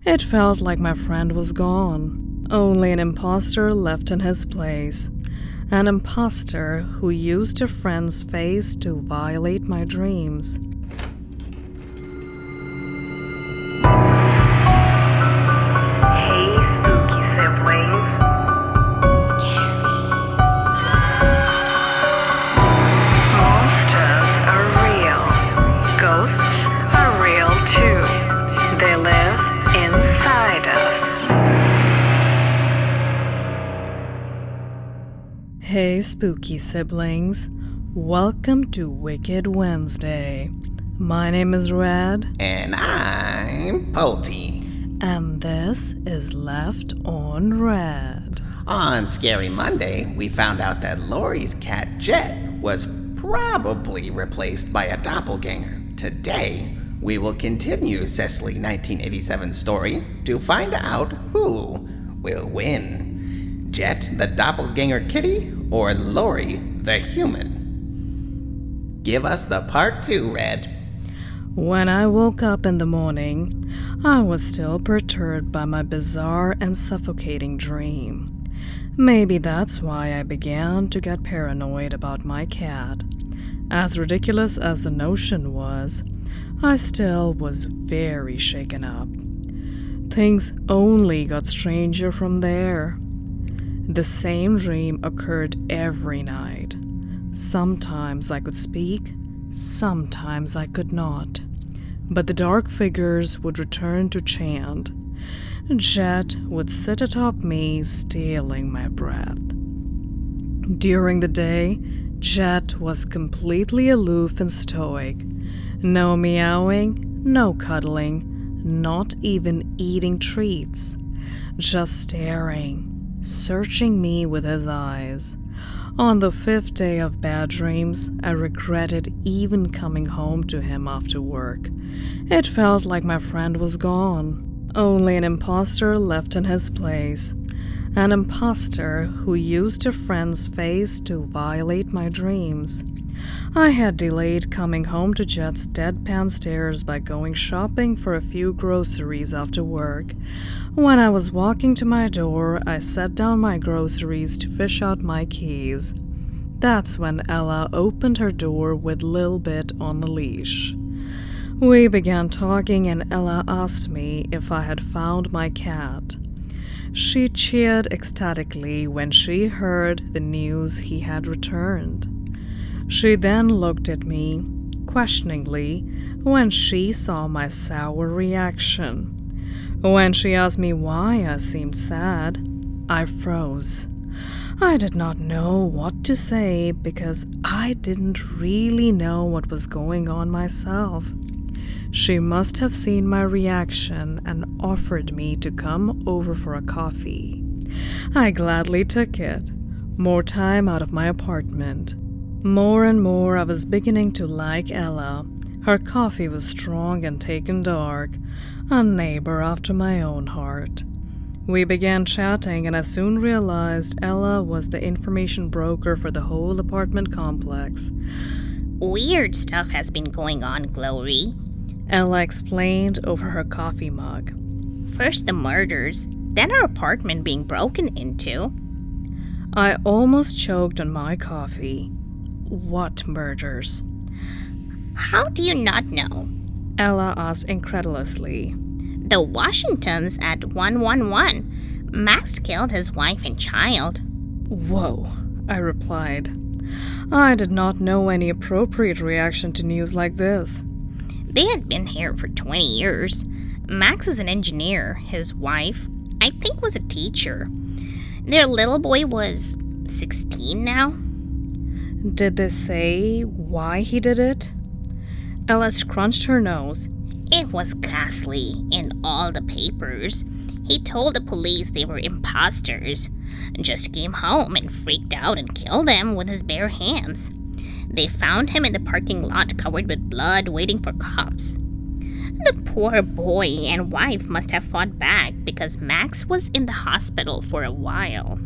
It felt like my friend was gone, only an imposter left in his place. An imposter who used a friend's face to violate my dreams. Hey, spooky siblings. Monsters are real. Ghosts are real too. They live inside us. Hey, spooky siblings. Welcome to Wicked Wednesday. My name is Red. And I'm Polty. And this is Left on Red. On Scary Monday, we found out that Lori's cat Jet was probably replaced by a doppelganger. Today, we will continue Cesly 1987's story to find out who will win. Jet, the doppelganger kitty, or Lori, the human? Give us the part 2, Red. When I woke up in the morning, I was still perturbed by my bizarre and suffocating dream. Maybe that's why I began to get paranoid about my cat. As ridiculous as the notion was, I still was very shaken up. Things only got stranger from there. The same dream occurred every night. Sometimes I could speak, sometimes I could not. But the dark figures would return to chant. Jet would sit atop me, stealing my breath. During the day, Jet was completely aloof and stoic. No meowing, no cuddling, not even eating treats. Just staring, searching me with his eyes. On the 5th day of bad dreams, I regretted even coming home to him after work. It felt like my friend was gone, only an imposter left in his place. An imposter who used a friend's face to violate my dreams. I had delayed coming home to Jet's deadpan stares by going shopping for a few groceries after work. When I was walking to my door, I set down my groceries to fish out my keys. That's when Ella opened her door with Lil Bit on a leash. We began talking and Ella asked me if I had found my cat. She cheered ecstatically when she heard the news he had returned. She then looked at me questioningly when she saw my sour reaction. When she asked me why I seemed sad, I froze. I did not know what to say because I didn't really know what was going on myself. She must have seen my reaction and offered me to come over for a coffee. I gladly took it. More time out of my apartment. More and more I was beginning to like Ella. Her coffee was strong and taken dark, a neighbor after my own heart. We began chatting and I soon realized Ella was the information broker for the whole apartment complex. Weird stuff has been going on, Glory. Ella explained over her coffee mug. First the murders, then our apartment being broken into. I almost choked on my coffee. What murders? How do you not know? Ella asked incredulously. The Washingtons at 111. Max killed his wife and child. Whoa, I replied. I did not know any appropriate reaction to news like this. They had been here for 20 years. Max is an engineer. His wife, I think, was a teacher. Their little boy was 16 now. Did they say why he did it? Ella scrunched her nose. It was ghastly in all the papers. He told the police they were imposters. Just came home and freaked out and killed them with his bare hands. They found him in the parking lot covered with blood, waiting for cops. The poor boy and wife must have fought back because Max was in the hospital for a while.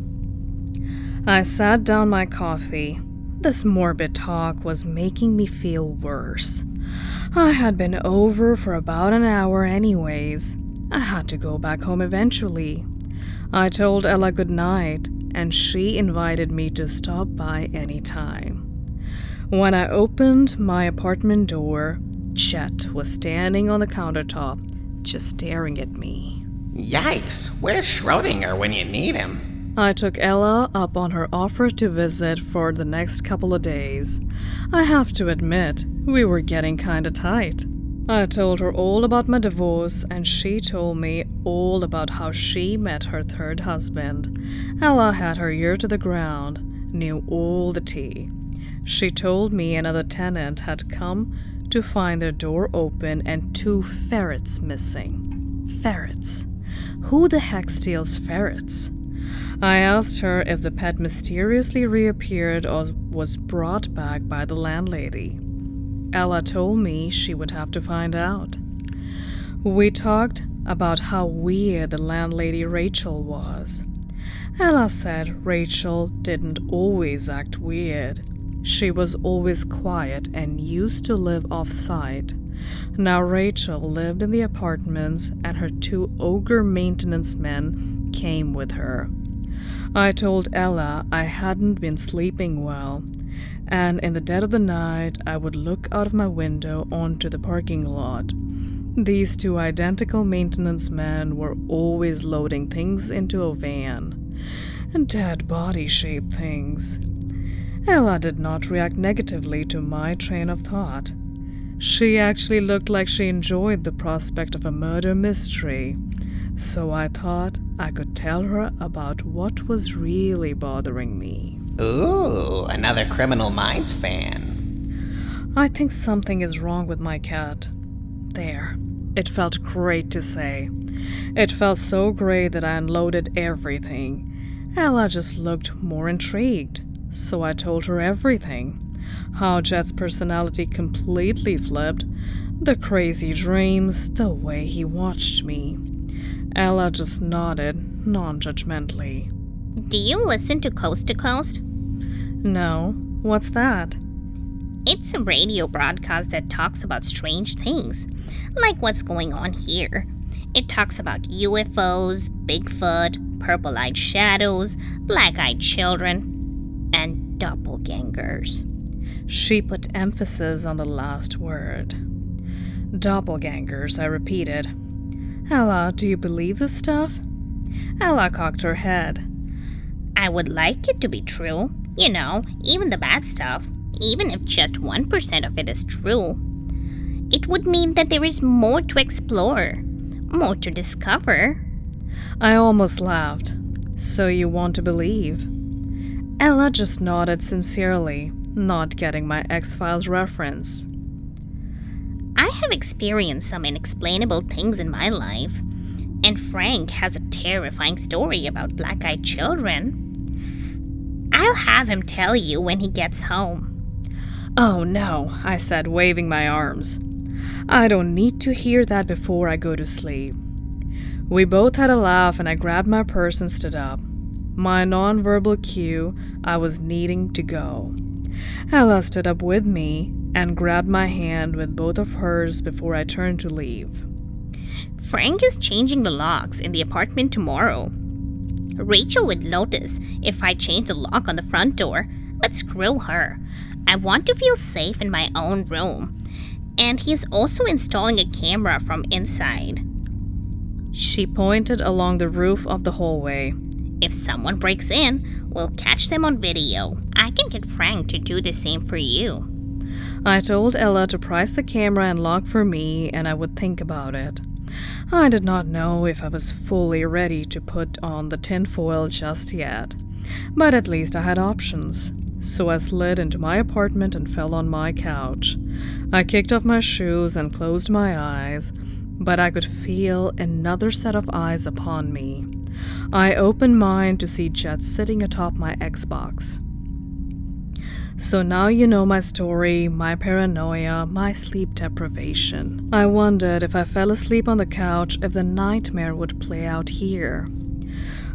I sat down my coffee. This morbid talk was making me feel worse. I had been over for about an hour anyways. I had to go back home eventually. I told Ella good night, and she invited me to stop by any time. When I opened my apartment door, Chet was standing on the countertop, just staring at me. Yikes, where's Schrodinger when you need him? I took Ella up on her offer to visit for the next couple of days. I have to admit, we were getting kinda tight. I told her all about my divorce, and she told me all about how she met her third husband. Ella had her ear to the ground, knew all the tea. She told me another tenant had come to find their door open and 2 ferrets missing. Ferrets? Who the heck steals ferrets? I asked her if the pet mysteriously reappeared or was brought back by the landlady. Ella told me she would have to find out. We talked about how weird the landlady Rachel was. Ella said Rachel didn't always act weird. She was always quiet and used to live off-site. Now Rachel lived in the apartments and her 2 ogre maintenance men came with her. I told Ella I hadn't been sleeping well, and in the dead of the night I would look out of my window onto the parking lot. These 2 identical maintenance men were always loading things into a van. Dead body-shaped things. Ella did not react negatively to my train of thought. She actually looked like she enjoyed the prospect of a murder mystery, so I thought I could tell her about what was really bothering me. Ooh, another Criminal Minds fan. I think something is wrong with my cat. There. It felt great to say. It felt so great that I unloaded everything. Ella just looked more intrigued. So I told her everything. How Jet's personality completely flipped, the crazy dreams, the way he watched me. Ella just nodded, non-judgmentally. Do you listen to Coast to Coast? No, what's that? It's a radio broadcast that talks about strange things, like what's going on here. It talks about UFOs, Bigfoot, purple-eyed shadows, black-eyed children, and doppelgangers. She put emphasis on the last word. Doppelgangers, I repeated. Ella, do you believe this stuff? Ella cocked her head. I would like it to be true. You know, even the bad stuff. Even if just 1% of it is true. It would mean that there is more to explore. More to discover. I almost laughed. So you want to believe? Ella just nodded sincerely, not getting my X-Files reference. I have experienced some inexplainable things in my life, and Frank has a terrifying story about black-eyed children. I'll have him tell you when he gets home. Oh no, I said, waving my arms. I don't need to hear that before I go to sleep. We both had a laugh and I grabbed my purse and stood up. My non-verbal cue, I was needing to go. Ella stood up with me and grabbed my hand with both of hers before I turned to leave. Frank is changing the locks in the apartment tomorrow. Rachel would notice if I changed the lock on the front door, but screw her. I want to feel safe in my own room. And he's also installing a camera from inside. She pointed along the roof of the hallway. If someone breaks in, we'll catch them on video. I can get Frank to do the same for you. I told Ella to price the camera and lock for me, and I would think about it. I did not know if I was fully ready to put on the tinfoil just yet, but at least I had options. So I slid into my apartment and fell on my couch. I kicked off my shoes and closed my eyes, but I could feel another set of eyes upon me. I opened mine to see Jet sitting atop my Xbox. So now you know my story, my paranoia, my sleep deprivation. I wondered if I fell asleep on the couch if the nightmare would play out here.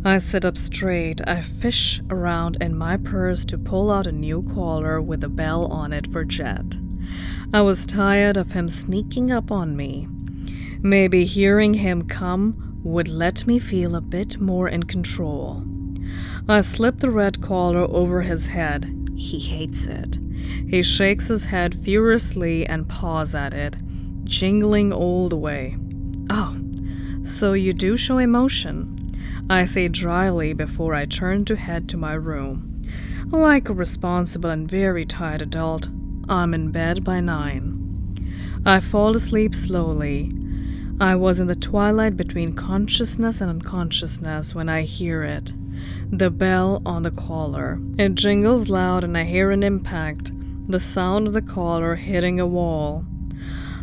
I sit up straight. I fish around in my purse to pull out a new collar with a bell on it for Jet. I was tired of him sneaking up on me. Maybe hearing him come would let me feel a bit more in control. I slip the red collar over his head. He hates it. He shakes his head furiously and paws at it, jingling all the way. Oh, so you do show emotion, I say dryly before I turn to head to my room. Like a responsible and very tired adult, I'm in bed by 9. I fall asleep slowly. I was in the twilight between consciousness and unconsciousness when I hear it. The bell on the collar. It jingles loud and I hear an impact, the sound of the collar hitting a wall.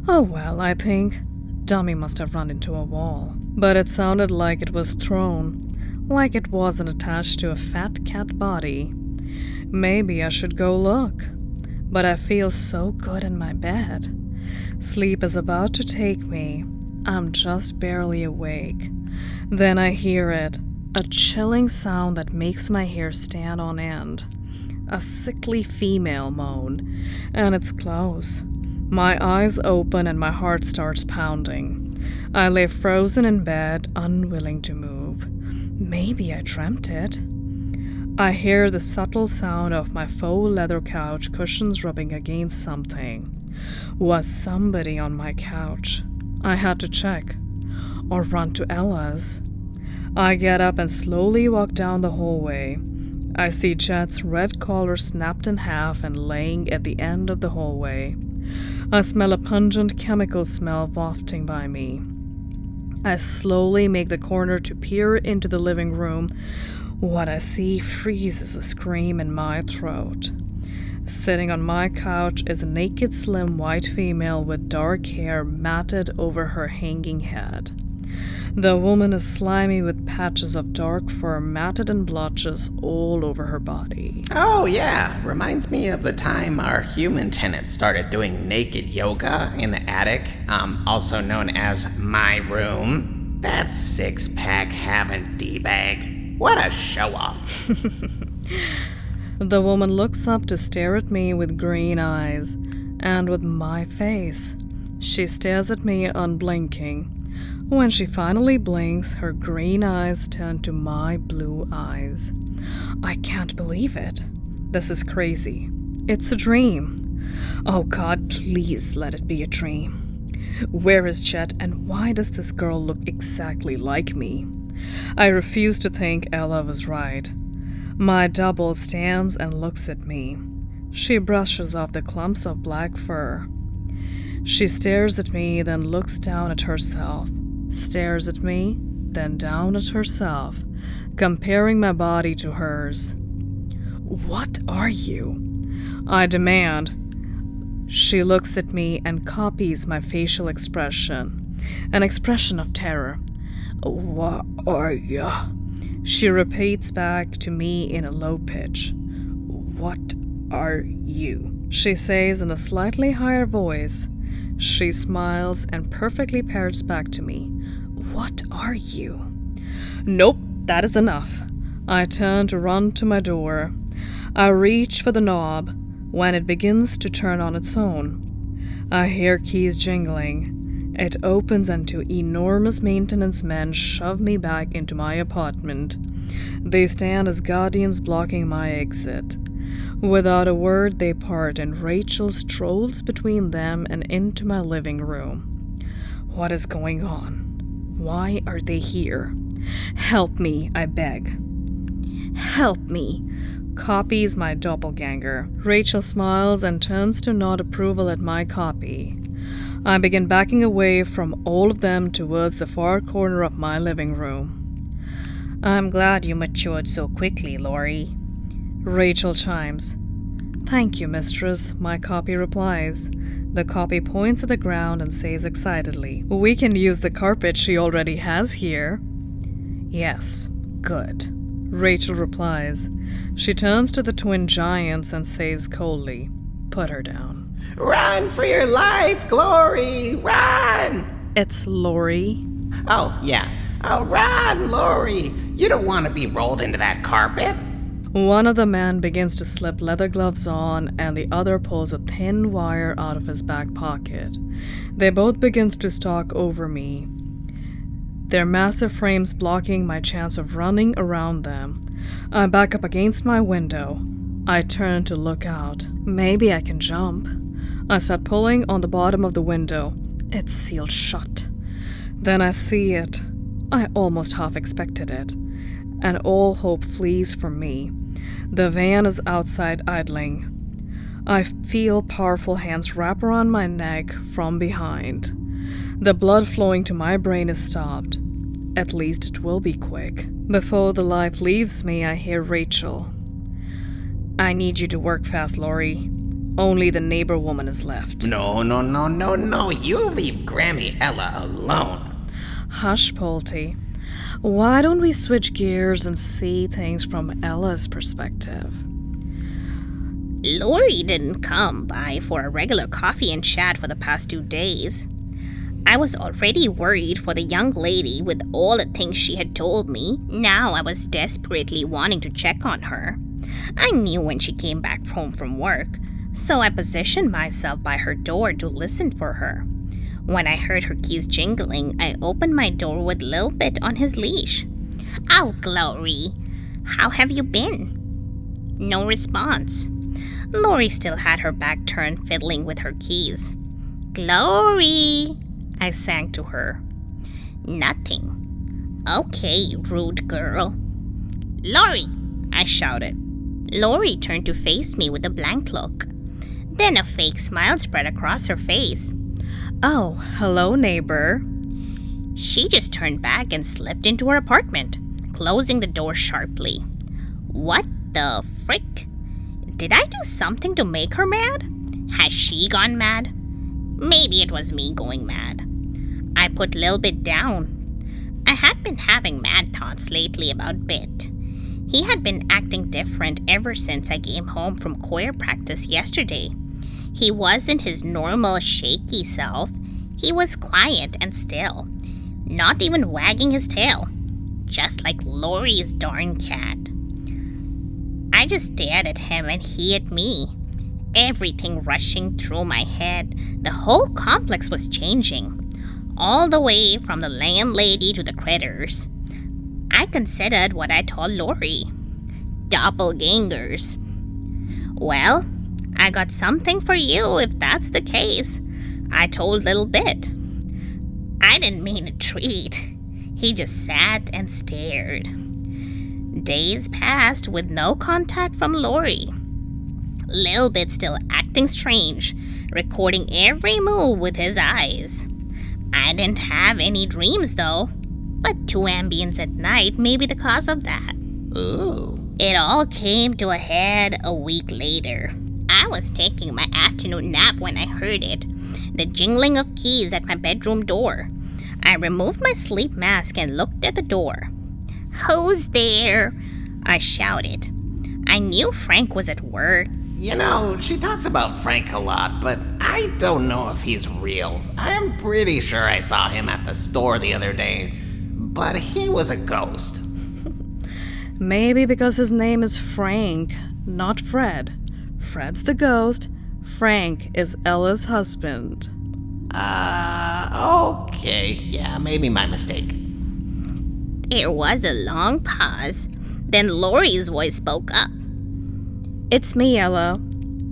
Oh well, I think. Dummy must have run into a wall. But it sounded like it was thrown, like it wasn't attached to a fat cat body. Maybe I should go look. But I feel so good in my bed. Sleep is about to take me. I'm just barely awake. Then I hear it. A chilling sound that makes my hair stand on end. A sickly female moan. And it's close. My eyes open and my heart starts pounding. I lay frozen in bed, unwilling to move. Maybe I dreamt it. I hear the subtle sound of my faux leather couch cushions rubbing against something. Was somebody on my couch? I had to check. Or run to Ella's. I get up and slowly walk down the hallway. I see Jet's red collar snapped in half and laying at the end of the hallway. I smell a pungent chemical smell wafting by me. I slowly make the corner to peer into the living room. What I see freezes a scream in my throat. Sitting on my couch is a naked, slim white female with dark hair matted over her hanging head. The woman is slimy with patches of dark fur matted in blotches all over her body. Oh, yeah. Reminds me of the time our human tenant started doing naked yoga in the attic, also known as my room. That six-pack having D-bag. What a show-off. The woman looks up to stare at me with green eyes, and with my face. She stares at me unblinking. When she finally blinks, her green eyes turn to my blue eyes. I can't believe it. This is crazy. It's a dream. Oh God, please let it be a dream. Where is Chet, and why does this girl look exactly like me? I refuse to think Ella was right. My double stands and looks at me. She brushes off the clumps of black fur. She stares at me, then looks down at herself. Stares at me, then down at herself, comparing my body to hers. What are you? I demand. She looks at me and copies my facial expression, an expression of terror. What are you? She repeats back to me in a low pitch. What are you? She says in a slightly higher voice. She smiles and perfectly parrots back to me. What are you? Nope, that is enough. I turn to run to my door. I reach for the knob when it begins to turn on its own. I hear keys jingling. It opens and two enormous maintenance men shove me back into my apartment. They stand as guardians blocking my exit. Without a word, they part, and Rachel strolls between them and into my living room. What is going on? Why are they here? Help me, I beg. Help me, copies my doppelganger. Rachel smiles and turns to nod approval at my copy. I begin backing away from all of them towards the far corner of my living room. I'm glad you matured so quickly, Lori. Rachel chimes. Thank you, mistress, my copy replies. The copy points at the ground and says excitedly, We can use the carpet she already has here. Yes, good. Rachel replies. She turns to the twin giants and says coldly, Put her down. Run for your life, Glory! Run! It's Lori. Oh, yeah. Oh, run, Lori! You don't want to be rolled into that carpet. One of the men begins to slip leather gloves on, and the other pulls a thin wire out of his back pocket. They both begin to stalk over me, their massive frames blocking my chance of running around them. I back up against my window. I turn to look out. Maybe I can jump. I start pulling on the bottom of the window. It's sealed shut. Then I see it. I almost half expected it, and all hope flees from me. The van is outside idling. I feel powerful hands wrap around my neck from behind. The blood flowing to my brain is stopped. At least it will be quick. Before the life leaves me, I hear Rachel. "I need you to work fast, Lori. Only the neighbor woman is left." No. You leave Grammy Ella alone. Hush, Polty. Why don't we switch gears and see things from Ella's perspective? Lori didn't come by for a regular coffee and chat for the past 2 days. I was already worried for the young lady with all the things she had told me. Now I was desperately wanting to check on her. I knew when she came back home from work, so I positioned myself by her door to listen for her. When I heard her keys jingling, I opened my door with Lil Bit on his leash. "Oh, Glory, how have you been?" No response. Lori still had her back turned, fiddling with her keys. "Glory," I sang to her. Nothing. "Okay, rude girl." "Lori," I shouted. Lori turned to face me with a blank look. Then a fake smile spread across her face. "Oh, hello, neighbor." She just turned back and slipped into her apartment, closing the door sharply. What the frick? Did I do something to make her mad? Has she gone mad? Maybe it was me going mad. I put Lil Bit down. I had been having mad thoughts lately about Bit. He had been acting different ever since I came home from choir practice yesterday. He wasn't his normal shaky self. He was quiet and still, not even wagging his tail, just like Lori's darn cat. I just stared at him and he at me, everything rushing through my head. The whole complex was changing, all the way from the landlady to the critters. I considered what I told Lori. Doppelgangers. Well, I got something for you if that's the case, I told Lil Bit. I didn't mean a treat. He just sat and stared. Days passed with no contact from Lori. Lil Bit still acting strange, recording every move with his eyes. I didn't have any dreams though, but 2 ambience at night may be the cause of that. Ooh. It all came to a head a week later. I was taking my afternoon nap when I heard it, the jingling of keys at my bedroom door. I removed my sleep mask and looked at the door. "Who's there?" I shouted. I knew Frank was at work. You know, she talks about Frank a lot, but I don't know if he's real. I'm pretty sure I saw him at the store the other day, but he was a ghost. Maybe because his name is Frank, not Fred. Fred's the ghost. Frank is Ella's husband. Okay. Yeah, maybe my mistake. There was a long pause. Then Lori's voice spoke up. "It's me, Ella.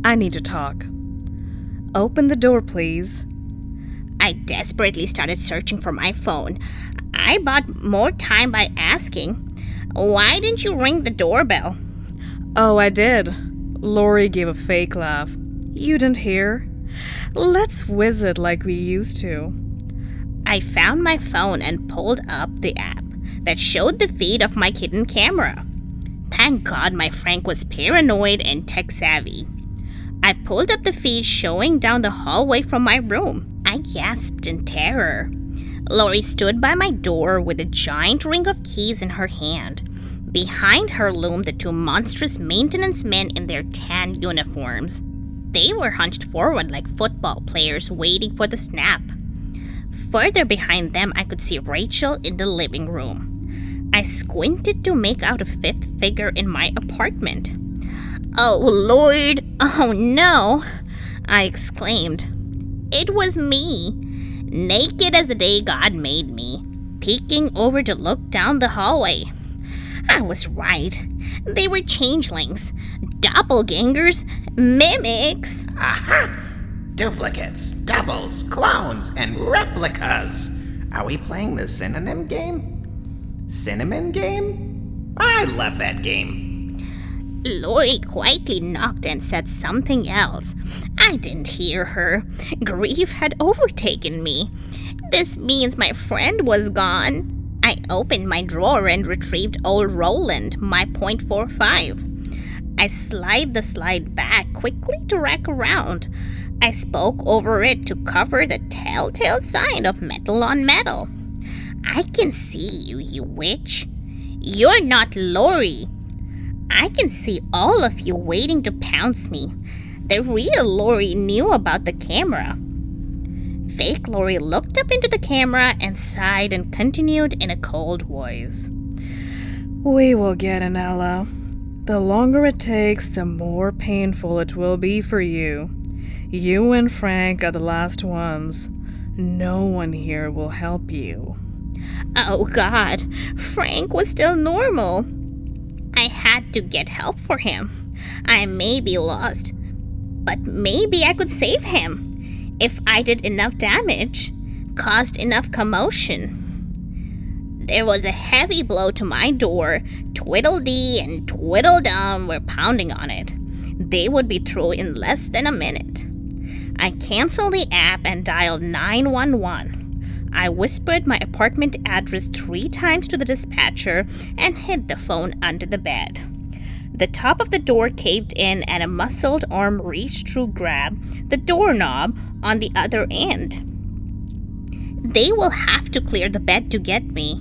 I need to talk. Open the door, please." I desperately started searching for my phone. I bought more time by asking, "Why didn't you ring the doorbell?" "Oh, I did." Lori gave a fake laugh. "You didn't hear? Let's whiz it like we used to." I found my phone and pulled up the app that showed the feed of my hidden camera. Thank God my Frank was paranoid and tech-savvy. I pulled up the feed showing down the hallway from my room. I gasped in terror. Lori stood by my door with a giant ring of keys in her hand. Behind her loomed the 2 monstrous maintenance men in their tan uniforms. They were hunched forward like football players waiting for the snap. Further behind them, I could see Rachel in the living room. I squinted to make out a fifth figure in my apartment. "Oh, Lord! Oh, no!" I exclaimed. It was me, naked as the day God made me, peeking over to look down the hallway. I was right. They were changelings, doppelgangers, mimics. Aha! Duplicates, doubles, clones, and replicas. Are we playing the synonym game? Cinnamon game? I love that game. Lori quietly knocked and said something else. I didn't hear her. Grief had overtaken me. This means my friend was gone. I opened my drawer and retrieved old Roland, my .45. I slid the slide back quickly to rack around. I spoke over it to cover the telltale sign of metal on metal. "I can see you, you witch. You're not Lori. I can see all of you waiting to pounce me. The real Lori knew about the camera." Fake Lori looked up into the camera and sighed and continued in a cold voice. We will get an Ella. The longer it takes, the more painful it will be for you. You and Frank are the last ones. No one here will help you. Oh God, Frank was still normal. I had to get help for him. I may be lost, but maybe I could save him if I did enough damage, caused enough commotion. There was a heavy blow to my door. Twiddledee and Twiddledum were pounding on it. They would be through in less than a minute. I canceled the app and dialed 911. I whispered my apartment address 3 times to the dispatcher and hid the phone under the bed. The top of the door caved in and a muscled arm reached to grab the doorknob on the other end. They will have to clear the bed to get me.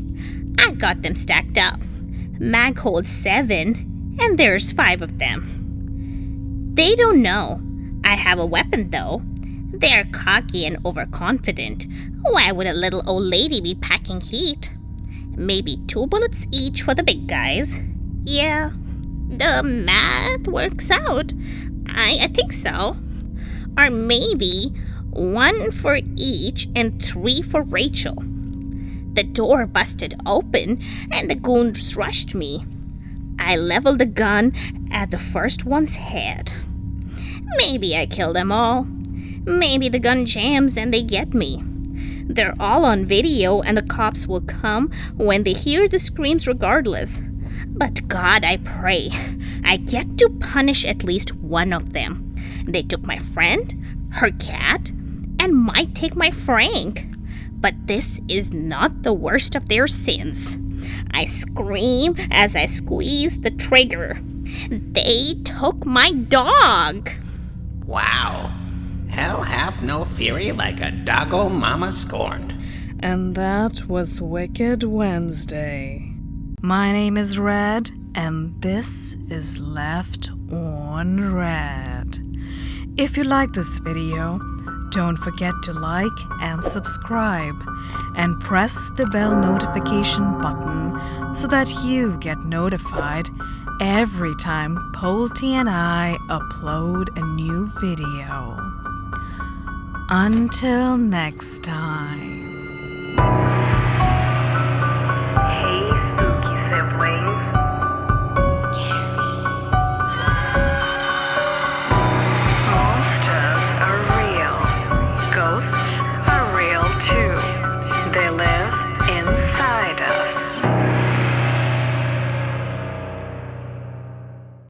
I got them stacked up. Mag holds 7, and there's 5 of them. They don't know I have a weapon, though. They're cocky and overconfident. Why would a little old lady be packing heat? Maybe 2 bullets each for the big guys. Yeah, the math works out. I think so. Or maybe 1 for each and 3 for Rachel. The door busted open and the goons rushed me. I leveled the gun at the first one's head. Maybe I kill them all. Maybe the gun jams and they get me. They're all on video and the cops will come when they hear the screams regardless. But God, I pray I get to punish at least one of them. They took my friend, her cat, and might take my Frank. But this is not the worst of their sins. I scream as I squeeze the trigger. They took my dog. Wow. Hell hath no fury like a doggo mama scorned. And that was Wicked Wednesday. My name is Red, and this is Left on Red. If you like this video, don't forget to like and subscribe, and press the bell notification button so that you get notified every time Polty and I upload a new video. Until next time.